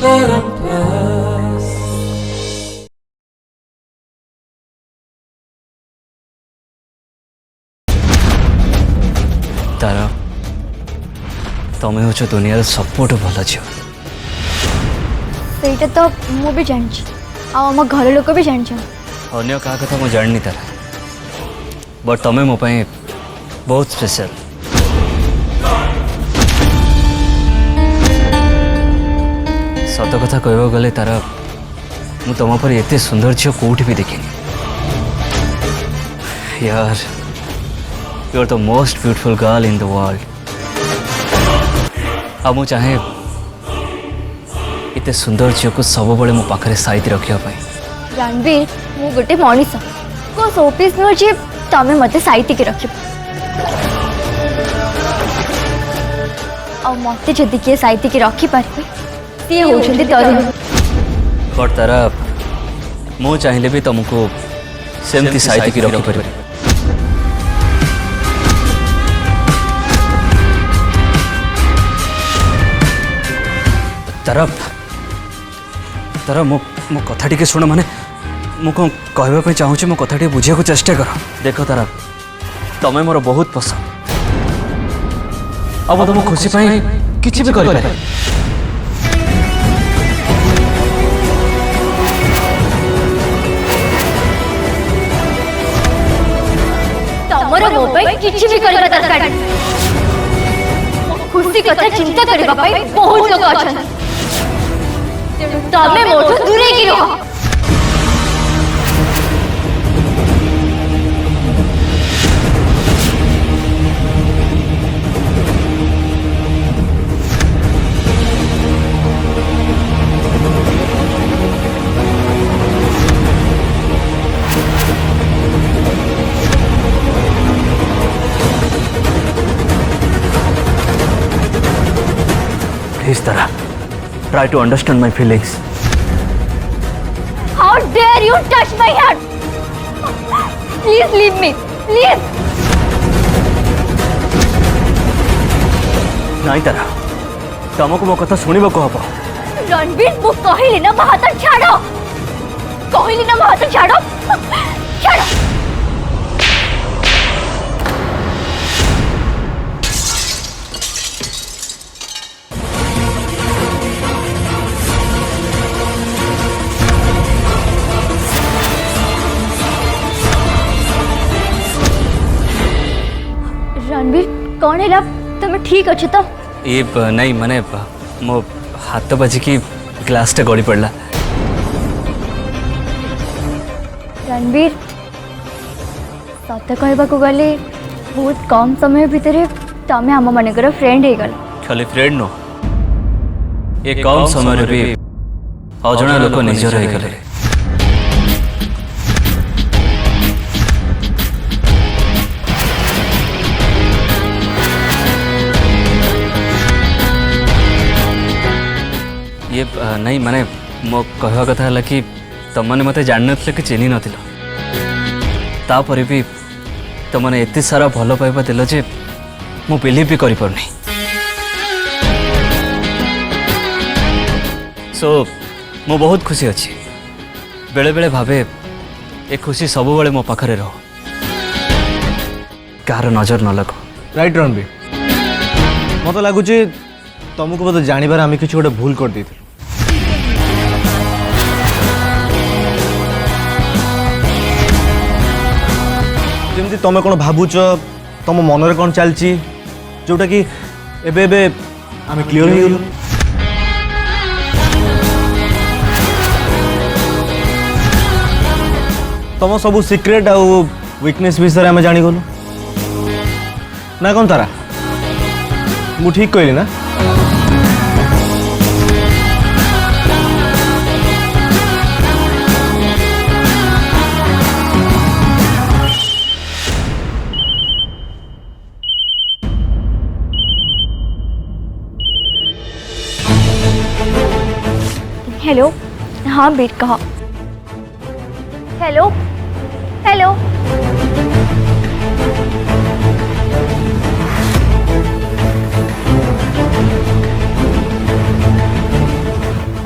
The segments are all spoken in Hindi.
तार तमें हूँ दुनिया सबुठ भल झील ସେଇଟା ତ ମୁଁ ବି ଜାଣିଛି ଆଉ ଆମ ଘର ଲୋକ ବି ଜାଣିଛନ୍ତି। अन्य क्या कथा मुझे जाननी तार बट तमें मो पाई बहुत स्पेशल। सत कथा कहवा गले तार मु तुम पर एते सुंदर झील कौटी भी देखनी यार। You are the most beautiful girl in the world. आ मु चाहे एते सुंदर झील को सब बड़े मो पाखरे साइती रखापी। रणवीर मु गोटे मनीष को शोपीस नुह जे तमें मत साइती के रख मत जदि किए साइती के रखिपारे सी होती तरुण। बट तारा मु चाहिए भी तुमको सेमती साइती की रखिपार। तारा तारा मो मो कथा टिके शुण माने मु कौन कहवाई चाहूँगी मो कथा बुझा चेष्टा कर। देख तारा तमें मोर बहुत पसंद अब तुम खुशी पाई किसी भी कर तमरो मोबाइल किछि भी करबा दरकार खुशी कथा चिंता करबा पाई बहुत लोग अछन तमे मोठो दूरे की रहो। Please, Tara, try to understand my feelings. How dare you touch my hand? Please leave me, please. नहीं तारा तुमको मो कथा शुणा हम। रणवीर मु कहली ना मो हाथ छाड़ो कहली ना मो हाथ छाड़ो छाड़ो। रणवीर कौन है तुम ठीक अच्छे तो? ये नहीं माने मो हाथ बाजिकी ग्लास टा गड़ी पड़ला। रणवीर सत कहवा को गले बहुत कम समय भितर तमें आम मानकर फ्रेंड हो गल। खाली फ्रेंड नो ये कम समय भी अजना लोक निजर हो गले। ये नहीं माने मो कहवा कथा है कि तुमने मत जान न कि चिन्ह नापर भी तुमने एत सारा भल पाइबा दिल जे मु बिलीव भी कर पारनी। सो मु बहुत खुशी अच्छी बेले बेले भावे ए खुशी सब बेले मो पाखरे रहो कार नजर न लगो। राइट रणबीर मत लगुच तुमको बोध जानवर आम कि गोटे भूल कर दी। जमी तुम कौन भावुच तुम मनरे कौन चलती जोटा कि एबे एबे आम क्लीयर हो गलु। तुम सब सिक्रेट आउ वीकनेस विषय आम जागलु ना कौन तारा मु ठीक कहली ना? हेलो हाँ बीट कहा हेलो हेलो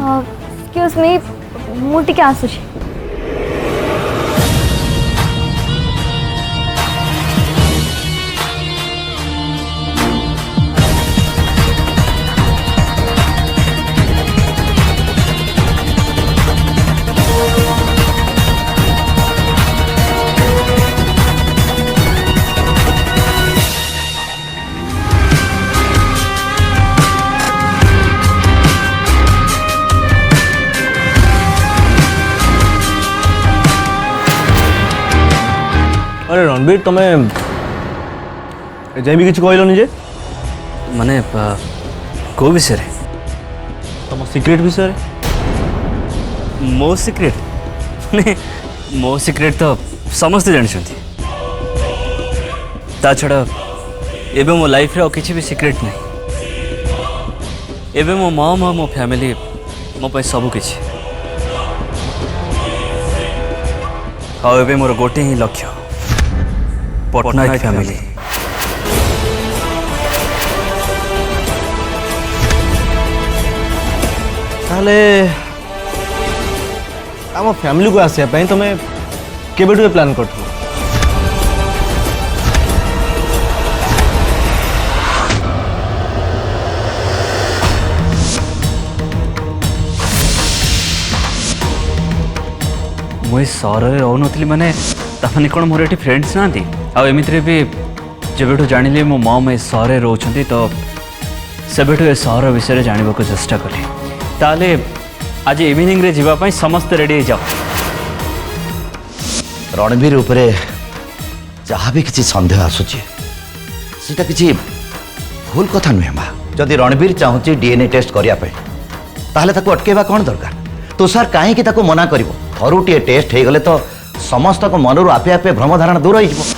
एक्सक्यूज मी मु टिके आसुची अरे रणबीर तुम्हें जाई भी किसी कहलनि जे माने को विषय तुम सिक्रेट विषय मो सिक्रेट ने मो सिक्रेट तो समस्ते जानते ता छड़ा एबे मो लाइफ रे और किसी भी सिक्रेट नहीं एबे मो माँ मो फैमिली मो पे सब किछि हाँ एबे मोर गोटे ही लक्ष्य पटनायक फैमिली ताले आम फैमिली को आसिया पई तुम केबेटू प्लान करथु मुझे सहर में रोनी माने ताने कौन मोर ये फ्रेंड्स ना आमती भी जब जानी मो मम ए सहर में रोच तो सेबठू ए सहर विषय जानने को चेष्टा कली ताले आज इवनिंग रे जीवाई समस्त रेडी जाओ रणबीर उपरे जहाँ भी किसी सन्देह आसूची सीटा किसी भूल कथा नुहे माँ जदि रणबीर चाहूँगी डीएनए टेस्ट करने ताहले ताको अटकेबा कौन दरकार तुषार कहीं ताको मना करिवो थरुटिए टेस्ट हो गले तो समस्त को मनरू आपे आपे भ्रमधारणा दूर हो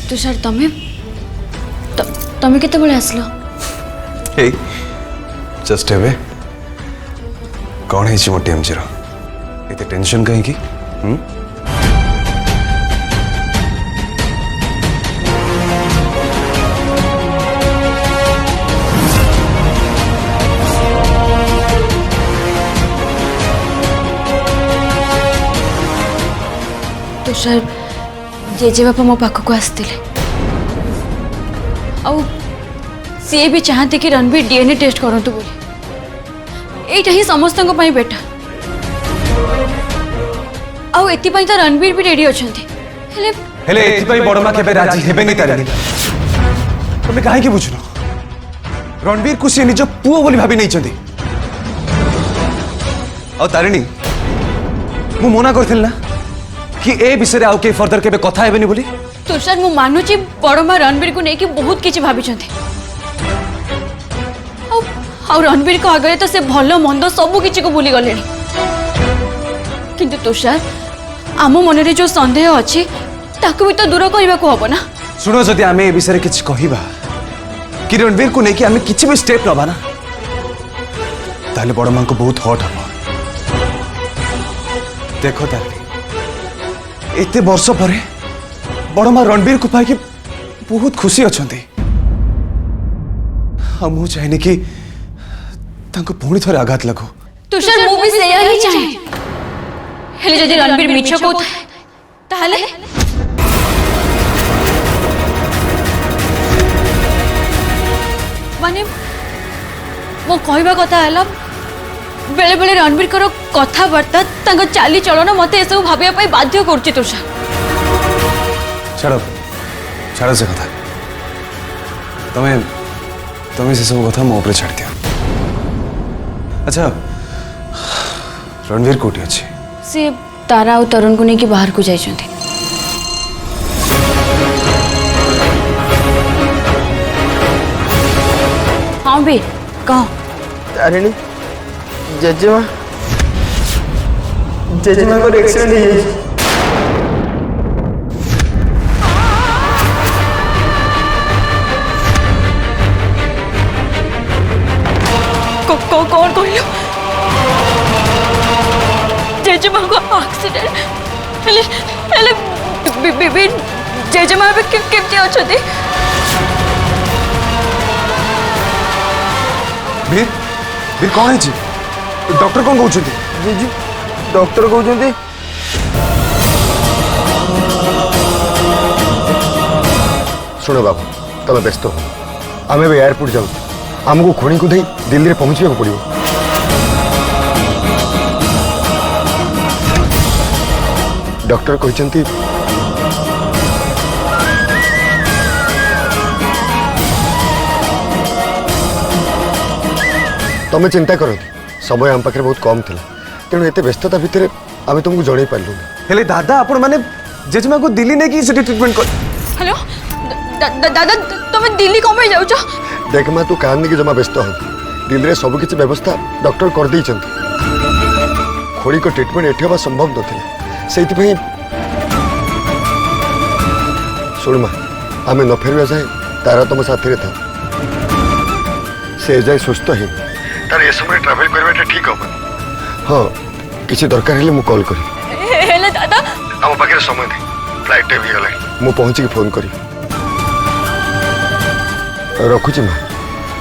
तुषार तमें तमें केते बळे आसलो हे जस्ट एवे कौन है मो टीएमजी रो एते टेंशन कहीं की तुषार जेजे बापा मो पाख को आसते सी भी चाहते कि रणबीर डीएनए टेस्ट करंतु बोली एटा ही समस्त बेटर आउ एति तो रणबीर भी रेडी अछंती हेले एथि बड़मा केबे राजी हेबे नि तारिणी तुम काहे की बुझनो रणबीर को सी निज पुओ बोली भाबी नै चंदी आ तारिणी मु मना करथिल ना कि ए विषय आउ के फर्दर केबे कथा हेबेनी बोली तुषार मु मानुची बड़मा रणबीर को लेकिन बहुत किछि भाबी चंती आउ रणबीर को आगे तो से भल मंद सब किछि को भूली गले किंतु तुषार आम मन रे जो संदेह अछि ताकू भी तो दूर करबा को हबो ना सुनो जदि आमे ए विषय किछि कहिबा कि रणबीर को लेकिन आमे किछि भी स्टेप नबा ना ताले बड़मा को बहुत हॉट हबो देखो ताले एते वर्ष पर बड़मा रणबीर को पाई बहुत खुशी अच्छे मु चाहे कि पुणी थे आघात लगू तुषार मु भी सेया ही चाहे हेले जदि रणबीर मिछ को ताले माने मो कहबा कथा हला बेले बेले रणबीर कर कथबार्ता तांको चाली चलन मते ए सब भाबिया पई बाध्य करछि तुषार। छाड़ छाड़ से कथा तुम्हें तुम्हें से सब कथा मो ऊपर छाड़ दिया। अच्छा रणवीर कोठी अछि? से तारा और तरुण को लेकिन बाहर को जाइछन्ति। हाँ भी कह। तारिणी जेजेमा जेजेमा को एक्सीडेंट हो जाइए। कौन कहलो जेजेमा को एक्सीडेंट हेले हेले बिबिन जेजेमा बे केमती अछथि? वीर वीर कौन है? डॉक्टर कौन कहते? जीजू डॉक्टर कहते शुण बाबू तुम व्यस्त हो आम एयरपोर्ट जाऊँ आमको खोणी को दे दिल्ली में पहुंचा पड़ो। डॉक्टर कहते तुम्हें चिंता कर समय आम पाखे बहुत कम था तेणु एत व्यस्तता भितर आम तुमको जन पार्लु। हेले दादा आपण माने जेजेमा को दिल्ली ने की सेठी ट्रीटमेंट कर। हेलो दादा तुम दिल्ली कम जाऊ? देख माँ तू कान की जमा व्यस्त हो दिल्ली में सबकि व्यवस्था डॉक्टर कर दे खोड़ी को ट्रीटमेंट एठी हवा संभव नथिला से शुण माँ आम न फेरवा जाए तारा तुम साथी था से जाए सुस्थ है तार ए समय ट्रैवल करवाटा ठीक हम। हाँ किसी दरकार हेले मु कॉल करी। हेले दादा आम पाखे समय दे फ्लाइट टाइम हो गला मु पहुंची फोन करी। रखुची माँ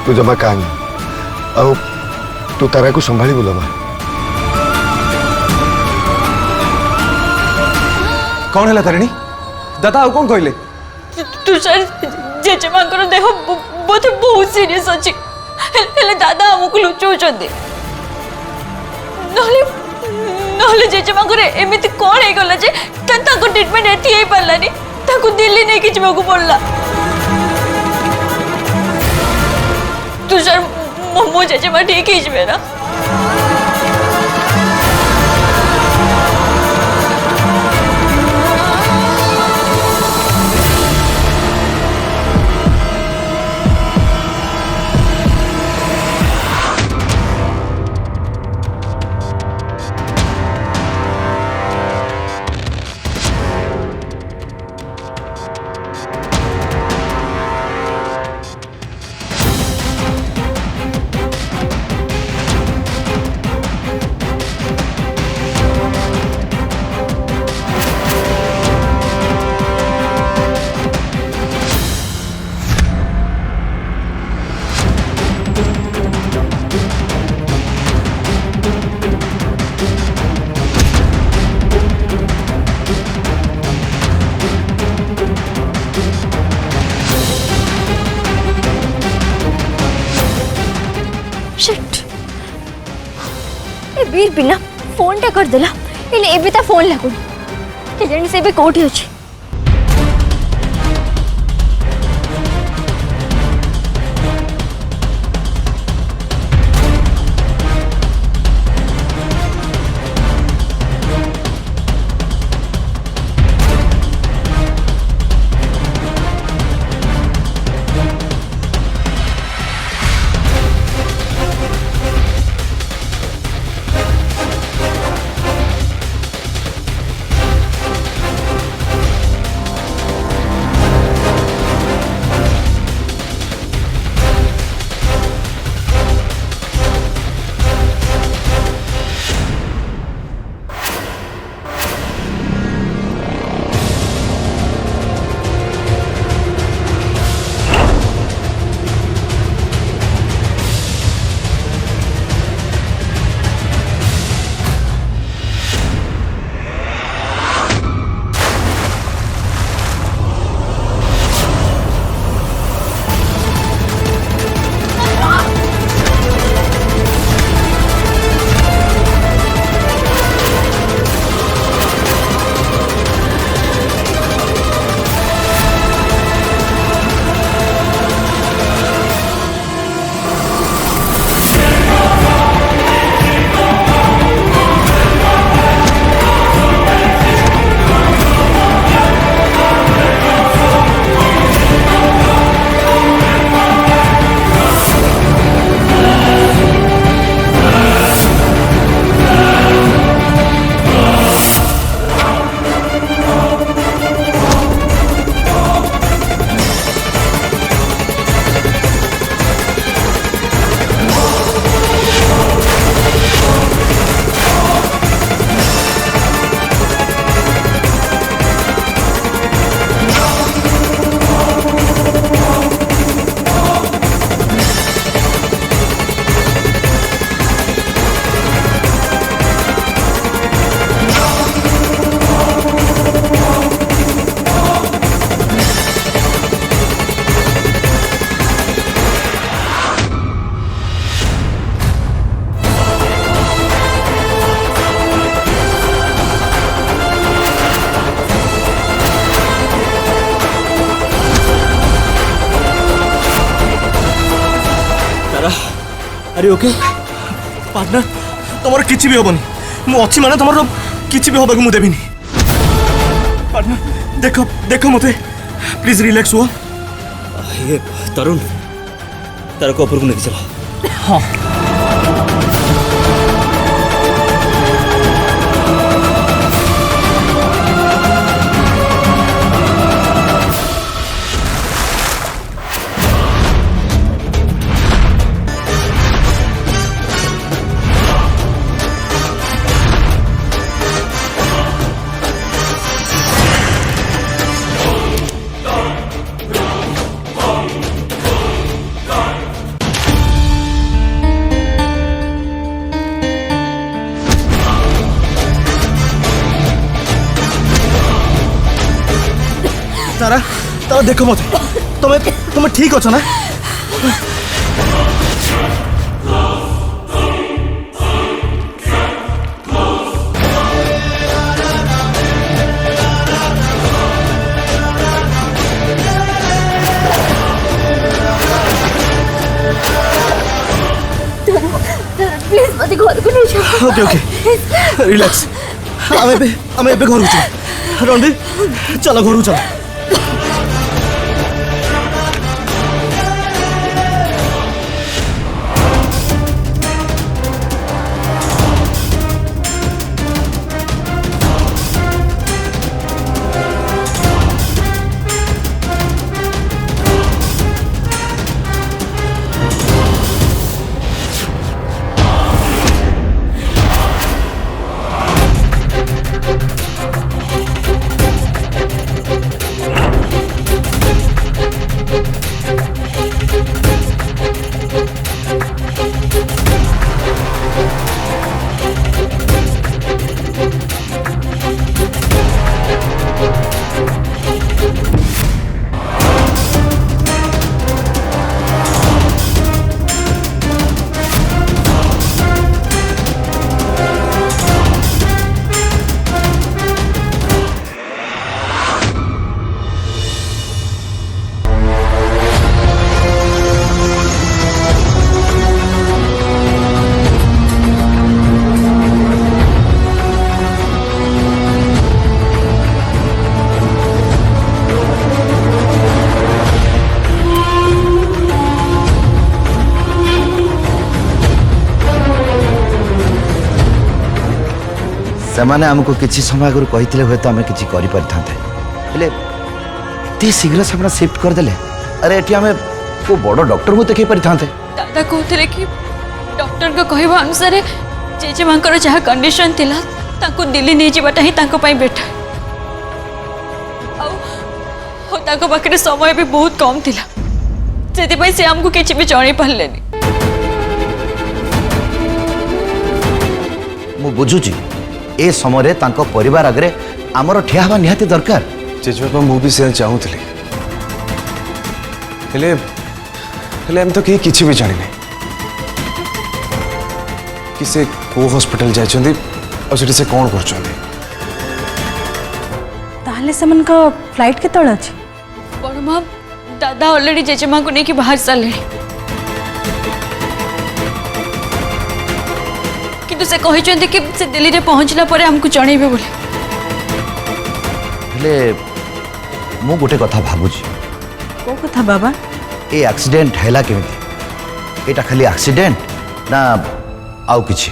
तू जमा कान आउ तू तारा को संभाली बोल माँ। कौन है तारिणी? दादा आउ कौन कहले? तुषार जेजेमा देह बोधे बहुत सीरियस अच्छी हेले दादा आमको लुचौଛନ୍ତି नहले जेजेमा एमती कौन हो गला जे ट्रीटमेंट एटी हो पारानी दिल्ली नहीं कि जावाक पड़ला। तुषार मो जेजेमा ठीक है ना? वीर बिना फोन टा कर देला इले एबे ता फोन लागो के जणी से बे कोठी अछि। अरे ओके पार्टनर तुम किसी भी हेनी मु अच्छी माने तुम किसी भी हवाक मुझे पार्टनर देख देख मत प्लीज रिलैक्स हुआ ये तरुण तार को ऊपर को लेके चला हाँ तारा तारा देख मत तुम्हें तुम्हें ठीक अच्छ ना प्लीज मत घर को नहीं जाओ ओके ओके रिलैक्स आम एबे घर चल रणबीर चलो घर चल से आमको किसी समय आगु कही हुए तो आम कि करते शीघ्र से शिफ्ट करदे अरे ये आम को बड़ डॉक्टर को देखे पारि था दादा कहते कि डॉक्टर को कहवा अनुसार जेजेमा जहाँ कंडीशन थिला ताको दिल्ली नहीं जावाटा ही बेटर पाखे समय भी बहुत कम थिला से आमको किसी भी जन पारे मु बुझुची ए समय तांको परिवार आगे आमर ठिया हवा निहाती दरकार जेजेबापा मु भी से चाहूली हम तो कहीं किसी भी जानी कि से को हॉस्पिटल जाइछंदी और से कौन कर फ्लाइट के तौर अच्छी बड़ माँ दादा ऑलरेडी जेजेमा को लेकिन बाहर सारे किंतु से कहते कि से दिल्ली रे पहुंचला परे हमको जणेबे बोले मु गोटे कथा भाबुची को कथा बाबा ए एक्सीडेंट हैला केमिति एटा खाली एक्सीडेंट ना आउ किछि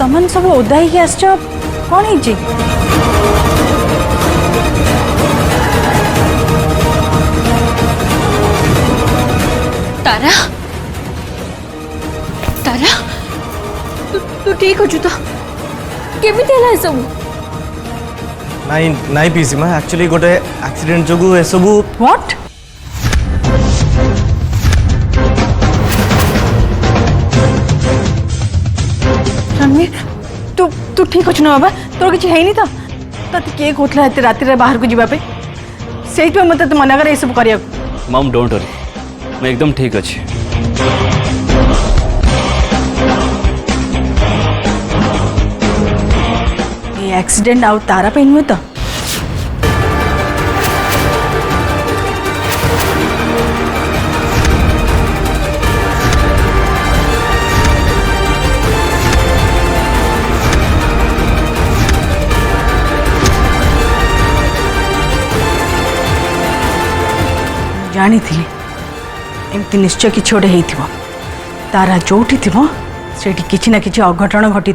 तमन सब ओदा ही आस कौन है तारा ठीक अच्छु तो केमी है सब ନାଇଁ ନାଇଁ ପିସି ମା ଆକ୍ଚୁଆଲି ଗୋଟେ ଆକ୍ସିଡେଣ୍ଟ ଯୋଗୁଁ ଏସବୁ व्हाट रणवीर तू तू ठीक अच्छु ना बाबा तोर किसी है नहीं तो तते किए कहला एते राति रे बाहर को जीवा पे सेई पे मते मना करे ए सब करिया मम डोंट वरी मैं एकदम ठीक अच्छी ये एक्सीडेंट आउ तारा पे नुहे तो जानी थी एमती निश्चय किसी गोटे तारा जोटी थी सेठी किछि ना किछि अघटन घटी